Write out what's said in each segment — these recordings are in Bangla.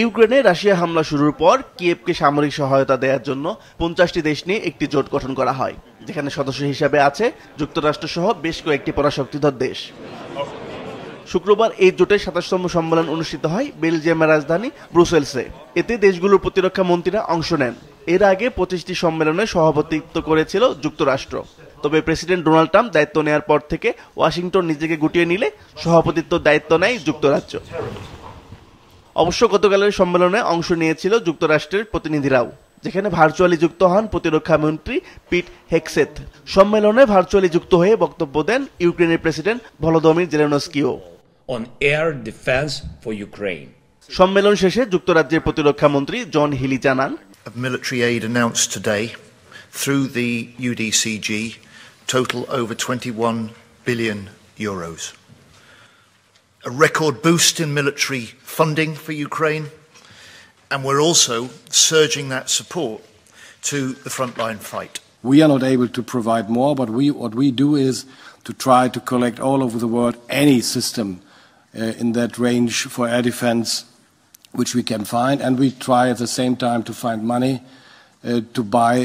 ইউক্রেনে রাশিয়া হামলা শুরুর পর কিয়েভকে সামরিক সহায়তা দেওয়ার জন্য 50টি দেশ নিয়ে একটি জোট গঠন করা হয়, যেখানে সদস্য হিসেবে আছে যুক্তরাষ্ট্র সহ বেশ কয়েকটি পরাশক্তিধর দেশ। শুক্রবার এই জোটের 27তম সম্মেলন অনুষ্ঠিত হয় বেলজিয়ামের রাজধানী ব্রুসেলসে। এতে দেশগুলোর প্রতিরক্ষা মন্ত্রীরা অংশ নেন। এর আগে 25টি সম্মেলনে সভাপতিত্ব করেছিল যুক্তরাষ্ট্র। তবে প্রেসিডেন্ট ডোনাল্ড ট্রাম্প দায়িত্ব নেওয়ার পর থেকে ওয়াশিংটন নিজেকে গুটিয়ে নিলে সভাপতিত্বের দায়িত্ব নেয় যুক্তরাজ্য। অবশ্য গতকালের সম্মেলনে অংশ নিয়েছিল যুক্তরাষ্ট্রের প্রতিনিধিরাও, যেখানে ভার্চুয়ালি যুক্ত হন প্রতিরক্ষা মন্ত্রী পিট হেগসেথ। সম্মেলনে ভার্চুয়ালি যুক্ত হয়ে বক্তব্য দেন ইউক্রেনের প্রেসিডেন্ট ভলোদিমির জেলেনস্কিও। On air defense for Ukraine. সম্মেলন শেষে যুক্তরাজ্যের প্রতিরক্ষা মন্ত্রী জন হিলি জানান, of military aid announced today through the UDCG total over 21 billion euros. A record boost in military funding for Ukraine, and we're also surging that support to the frontline fight. We are not able to provide more, but what we do is to try to collect all over the world any system in that range for air defense which we can find, and we try at the same time to find money to buy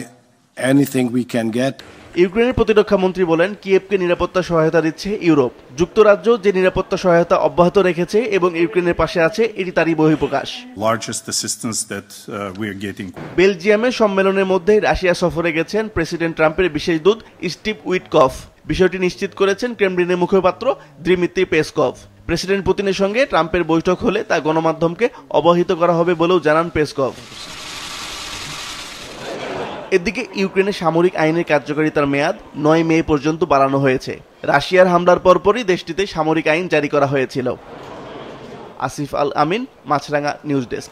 anything we can get. ইউক্রেনের প্রতিরক্ষা মন্ত্রী বলেন, কিয়েভকে নিরাপত্তা সহায়তা দিচ্ছে ইউরোপ। যুক্তরাজ্য যে নিরাপত্তা সহায়তা অব্যাহত রেখেছে এবং ইউক্রেনের পাশে আছে, এটি তারই বহিঃপ্রকাশ। বেলজিয়ামের সম্মেলনের মধ্যে রাশিয়া সফরে গেছেন প্রেসিডেন্ট ট্রাম্পের বিশেষ দূত স্টিভ উইটকফ। বিষয়টি নিশ্চিত করেছেন ক্রেমলিনের মুখপাত্র দিমিত্রি পেসকভ। প্রেসিডেন্ট পুতিনের সঙ্গে ট্রাম্পের বৈঠক হলে তা গণমাধ্যমকে অবহিত করা হবে বলেও জানান পেসকভ। এদিকে ইউক্রেনের সামরিক আইনের কার্যকারিতার মেয়াদ 9 মে পর্যন্ত বাড়ানো হয়েছে। রাশিয়ার হামলার পরপরই দেশটিতে সামরিক আইন জারি করা হয়েছিল। আসিফ আল আমিন, মাছরাঙা নিউজ ডেস্ক।